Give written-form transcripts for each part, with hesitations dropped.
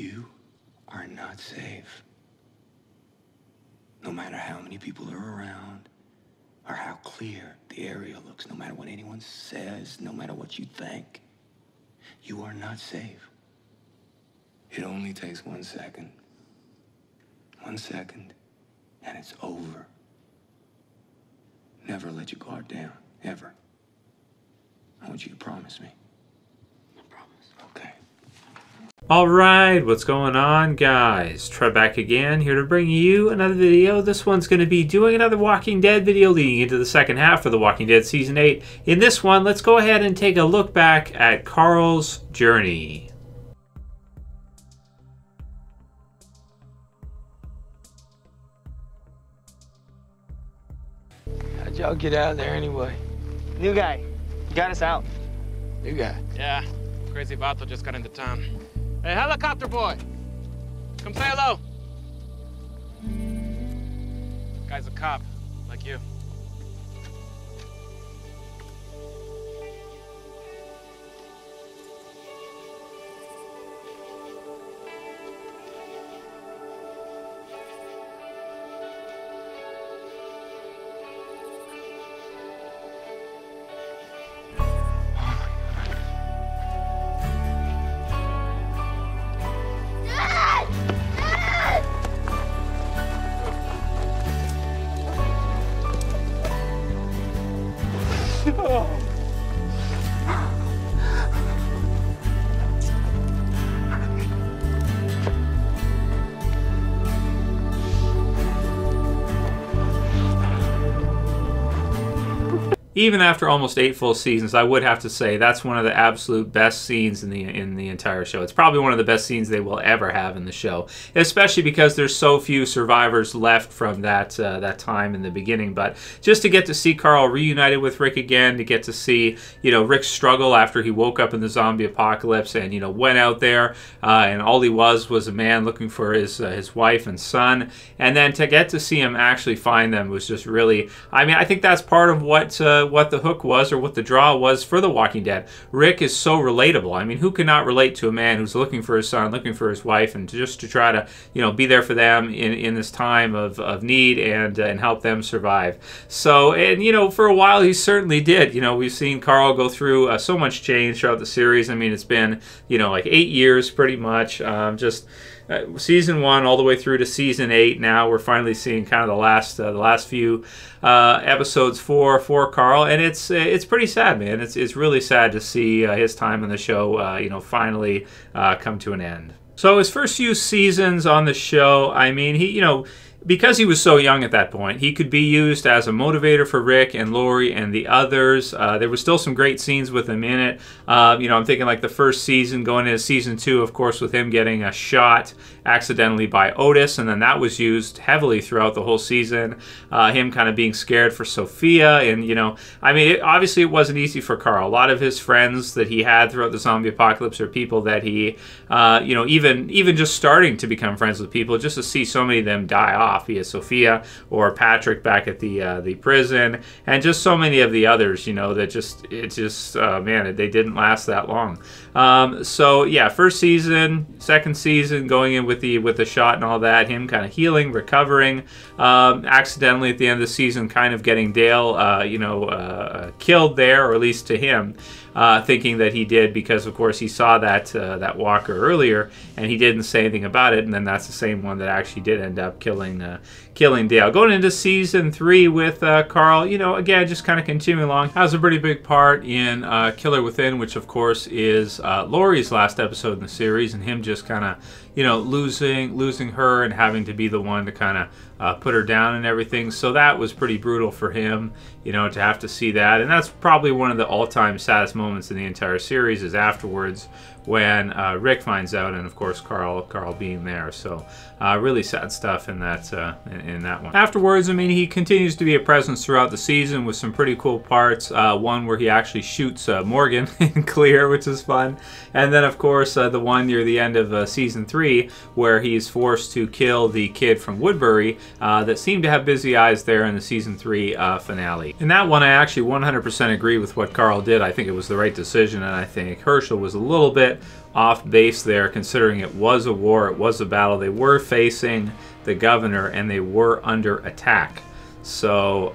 You are not safe. No matter how many people are around, or how clear the area looks, no matter what anyone says, no matter what you think, you are not safe. It only takes 1 second. 1 second, and it's over. Never let your guard down, ever. I want you to promise me. I promise. Okay. Alright, what's going on, guys? Trev back again, here to bring you another video. This one's going to be doing another Walking Dead video leading into the second half of The Walking Dead Season 8. In this one, let's go ahead and take a look back at Carl's journey. How'd y'all get out of there anyway? New guy. You got us out. New guy. Yeah, crazy Vato just got into town. Hey, helicopter boy! Come say hello! Guy's a cop, like you. Even after almost 8 full seasons, I would have to say that's one of the absolute best scenes in the entire show. It's probably one of the best scenes they will ever have in the show, especially because there's so few survivors left from that time in the beginning. But just to get to see Carl reunited with Rick again, to get to see Rick's struggle after he woke up in the zombie apocalypse and went out there and all he was a man looking for his wife and son, and then to get to see him actually find them was just really. I mean, I think that's part of what the hook was, or what the draw was for The Walking Dead. Rick is so relatable. I mean, who cannot relate to a man who's looking for his son, looking for his wife, and just to try to be there for them in this time of need and help them survive. So, and for a while he certainly did. We've seen Carl go through so much change throughout the series. I mean, it's been like 8 years pretty much. Just season 1 all the way through to season 8. Now we're finally seeing kind of the last few episodes for Carl, and it's pretty sad, man. It's really sad to see his time on the show finally come to an end. So his first few seasons on the show, I mean, he because he was so young at that point, he could be used as a motivator for Rick and Lori and the others. There was still some great scenes with him in it. I'm thinking like the first season, going into season 2, of course, with him getting a shot accidentally by Otis, and then that was used heavily throughout the whole season. Him kind of being scared for Sophia, and I mean, obviously it wasn't easy for Carl. A lot of his friends that he had throughout the zombie apocalypse are people that he, even just starting to become friends with people, just to see so many of them die off. Via Sophia or Patrick back at the prison, and just so many of the others, that man, they didn't last that long. So yeah, first season, second season, going in with the shot and all that, him kind of healing, recovering, accidentally at the end of the season, kind of getting Dale, killed there, or at least to him. Thinking that he did because, of course, he saw that walker earlier, and he didn't say anything about it, and then that's the same one that actually did end up killing Dale. Going into season 3 with Carl, again, just kind of continuing along, has a pretty big part in Killer Within, which, of course, is Lori's last episode in the series, and him just kind of, losing her and having to be the one to kind of put her down and everything. So that was pretty brutal for him, to have to see that. And that's probably one of the all-time saddest moments in the entire series, is afterwards when Rick finds out, and of course Carl being there. So really sad stuff in that one. Afterwards, I mean, he continues to be a presence throughout the season with some pretty cool parts. One where he actually shoots Morgan in Clear, which is fun. And then, of course, the one near the end of season 3 where he's forced to kill the kid from Woodbury that seemed to have busy eyes there in the season 3 finale. In that one, I actually 100% agree with what Carl did. I think it was the right decision, and I think Herschel was a little bit off base there, considering it was a war, it was a battle. They were facing the governor, and they were under attack. So,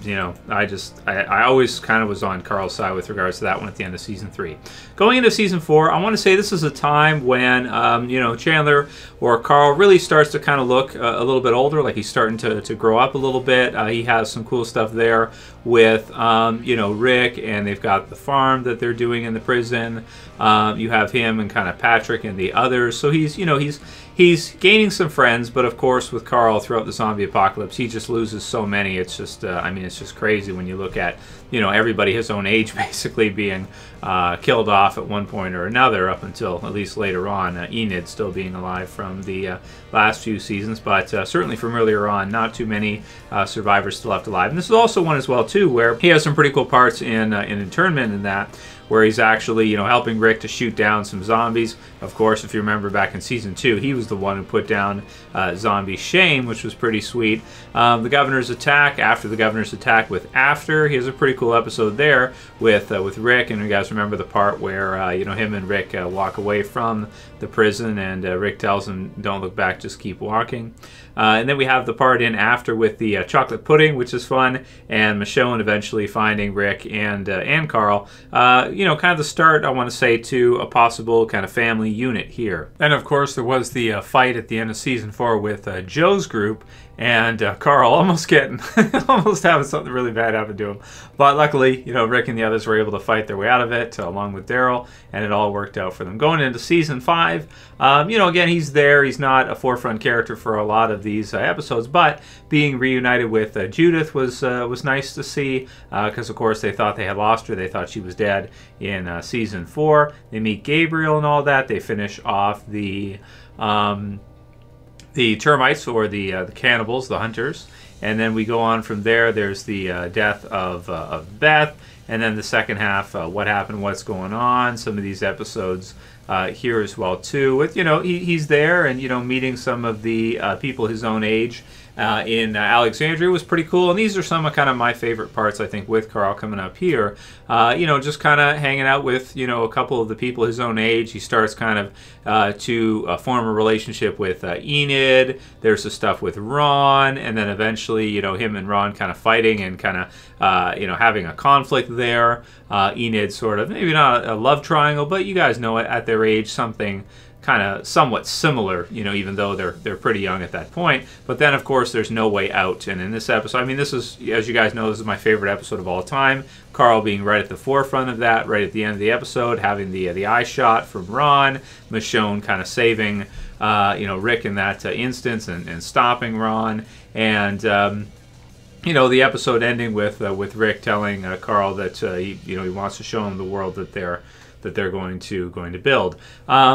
you know, I always kind of was on Carl's side with regards to that one at the end of Season 3. Going into Season 4, I want to say this is a time when, you know, Chandler or Carl really starts to kind of look a little bit older, like he's starting to grow up a little bit. He has some cool stuff there with, you know, Rick, and they've got the farm that they're doing in the prison. You have him and kind of Patrick and the others. So he's, you know, he's gaining some friends, but of course with Carl throughout the zombie apocalypse, he just loses so many. It's just, I mean, it's just crazy when you look at, you know, everybody his own age basically being killed off at one point or another, up until at least later on. Enid still being alive from the last few seasons, but certainly from earlier on, not too many survivors still left alive. And this is also one as well too, where he has some pretty cool parts in Internment in that, where he's actually, you know, helping Rick to shoot down some zombies. Of course, if you remember back in Season 2, he was the one who put down zombie Shane, which was pretty sweet. The Governor's attack, after the Governor's attack with After, he has a pretty cool episode there with Rick, and you guys remember the part where, you know, him and Rick walk away from the prison, and Rick tells him, don't look back, just keep walking. And then we have the part in After with the chocolate pudding, which is fun, and Michonne eventually finding Rick and Carl. You know, kind of the start, I want to say, to a possible kind of family unit here. And of course, there was the fight at the end of Season 4 with Joe's group, and Carl almost having something really bad happen to him. But luckily, you know, Rick and the others were able to fight their way out of it, along with Daryl, and it all worked out for them. Going into Season 5, you know, again, he's there. He's not a forefront character for a lot of these episodes, but being reunited with Judith was nice to see, because of course they thought they had lost her. They thought she was dead in Season 4. They meet Gabriel and all that. They finish off the termites, or the cannibals, the hunters, and then we go on from there. There's the death of Beth, and then the second half, what happened, what's going on, some of these episodes here as well too. With, you know, he's there, and, you know, meeting some of the people his own age in Alexandria was pretty cool. And these are some of kind of my favorite parts, I think, with Carl coming up here. You know, just kind of hanging out with, you know, a couple of the people his own age. He starts kind of to form a relationship with Enid. There's the stuff with Ron, and then eventually, you know, him and Ron kind of fighting and kind of, you know, having a conflict there. Enid sort of, maybe not a love triangle, but you guys know it, at their age, something kind of somewhat similar, you know, even though they're pretty young at that point. But then, of course, there's No Way Out. And in this episode, I mean, this is, as you guys know, this is my favorite episode of all time. Carl being right at the forefront of that, right at the end of the episode, having the eye shot from Ron, Michonne kind of saving, you know, Rick in that instance, and stopping Ron. And, you know, the episode ending with Rick telling Carl that, he wants to show him the world that they're going to build.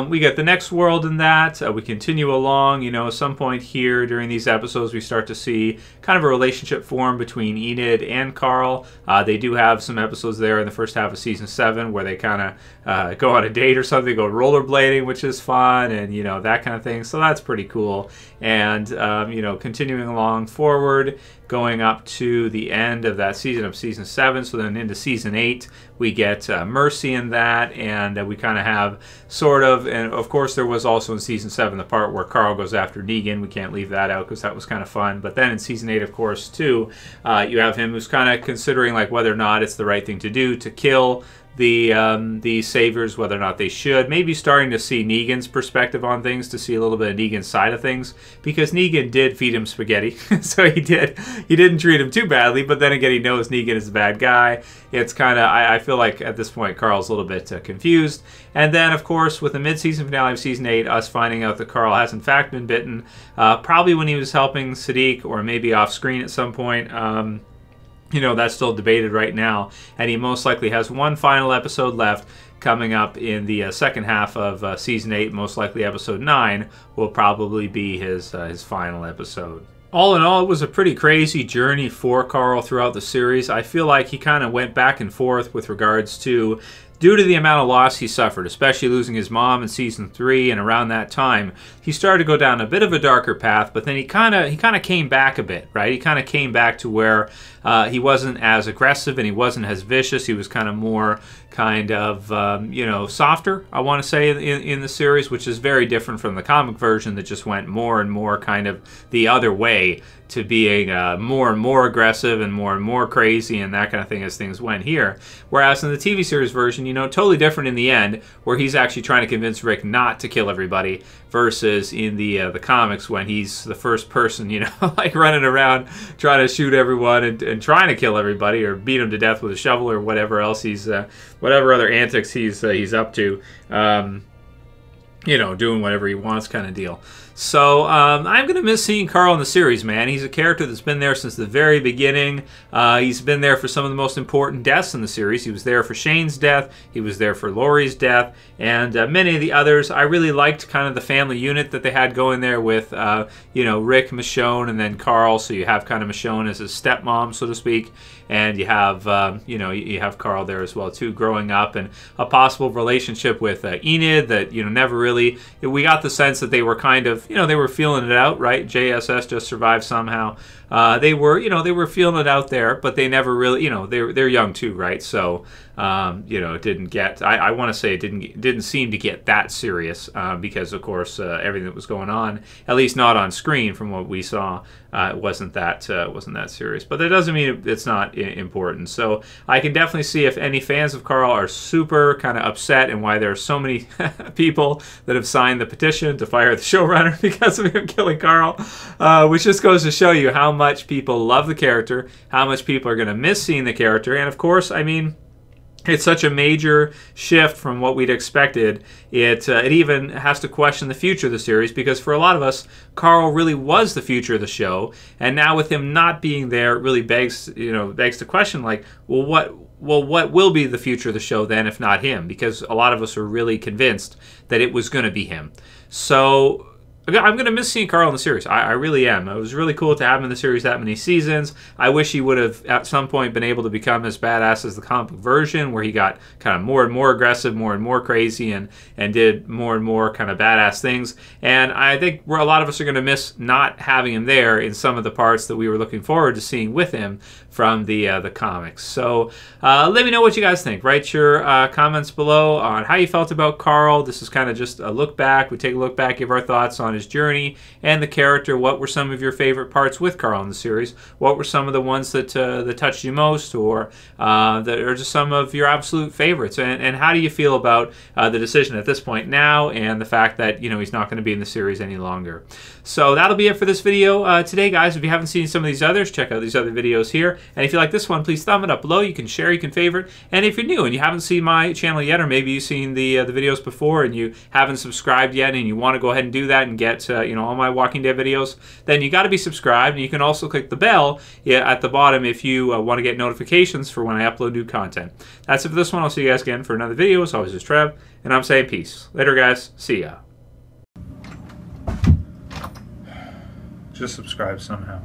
We get the next world in that. We continue along. You know, at some point here during these episodes, we start to see kind of a relationship form between Enid and Carl. They do have some episodes there in the first half of Season 7 where they kind of go on a date or something, go rollerblading, which is fun, and, you know, that kind of thing. So that's pretty cool. And, you know, continuing along forward, going up to the end of that season of Season 7, so then into Season 8, we get Mercy in that, and we kind of have sort of, and of course there was also in Season 7 the part where Carl goes after Negan. We can't leave that out because that was kind of fun. But then in Season 8, of course, too, you have him who's kind of considering like whether or not it's the right thing to do to kill the Saviors, whether or not they should. Maybe starting to see Negan's perspective on things, to see a little bit of Negan's side of things, because Negan did feed him spaghetti, so he didn't treat him too badly, but then again, he knows Negan is a bad guy. It's kind of, I feel like at this point, Carl's a little bit confused. And then, of course, with the mid-season finale of Season 8, us finding out that Carl has in fact been bitten, probably when he was helping Sadiq, or maybe off-screen at some point. You know, that's still debated right now. And he most likely has one final episode left coming up in the second half of Season 8. Most likely episode 9 will probably be his final episode. All in all, it was a pretty crazy journey for Carl throughout the series. I feel like he kind of went back and forth with regards to due to the amount of loss he suffered, especially losing his mom in season 3, and around that time, he started to go down a bit of a darker path. But then he kind of came back a bit, right? He kind of came back to where he wasn't as aggressive and he wasn't as vicious. He was kind of more softer, I want to say, in the series, which is very different from the comic version that just went more and more kind of the other way to being more and more aggressive and more crazy and that kind of thing as things went here. Whereas in the TV series version, totally different in the end, where he's actually trying to convince Rick not to kill everybody, versus in the comics when he's the first person, like running around trying to shoot everyone and trying to kill everybody or beat them to death with a shovel or whatever else whatever other antics he's up to, doing whatever he wants kind of deal. So I'm going to miss seeing Carl in the series, man. He's a character that's been there since the very beginning. He's been there for some of the most important deaths in the series. He was there for Shane's death. He was there for Laurie's death. And many of the others. I really liked kind of the family unit that they had going there with, Rick, Michonne, and then Carl. So you have kind of Michonne as his stepmom, so to speak. And you have, you have Carl there as well, too, growing up. And a possible relationship with Enid that, never really... We got the sense that they were kind of, they were feeling it out, right? JSS just survived somehow. They were feeling it out there, but they never really, they're young too, right? So, it didn't get, I want to say it didn't seem to get that serious, because of course, everything that was going on, at least not on screen from what we saw, wasn't that serious. But that doesn't mean it's not important. So I can definitely see if any fans of Carl are super kind of upset and why there are so many people that have signed the petition to fire the showrunner because of him killing Carl, which just goes to show you how much people love the character, how much people are going to miss seeing the character. And of course, I mean, it's such a major shift from what we'd expected. It even has to question the future of the series, because for a lot of us, Carl really was the future of the show, and now with him not being there, it really begs to question, like, what will be the future of the show then, if not him? Because a lot of us were really convinced that it was going to be him. So I'm going to miss seeing Carl in the series. I really am. It was really cool to have him in the series that many seasons. I wish he would have, at some point, been able to become as badass as the comic book version, where he got kind of more and more aggressive, more and more crazy, and did more and more kind of badass things. And I think a lot of us are going to miss not having him there in some of the parts that we were looking forward to seeing with him from the comics. So let me know what you guys think. Write your comments below on how you felt about Carl. This is kind of just a look back. We take a look back, give our thoughts on his journey and the character. What were some of your favorite parts with Carl in the series? What were some of the ones that touched you most, or that are just some of your absolute favorites? And how do you feel about the decision at this point now, and the fact that he's not going to be in the series any longer? So that'll be it for this video today, guys. If you haven't seen some of these others, check out these other videos here. And if you like this one, please thumb it up below. You can share, you can favorite. And if you're new and you haven't seen my channel yet, or maybe you've seen the videos before and you haven't subscribed yet, and you want to go ahead and do that and get all my Walking Dead videos, then you got to be subscribed. And you can also click the bell at the bottom if you want to get notifications for when I upload new content. That's it for this one. I'll see you guys again for another video. As always, it's Trev, and I'm saying peace. Later, guys. See ya. Just subscribe somehow.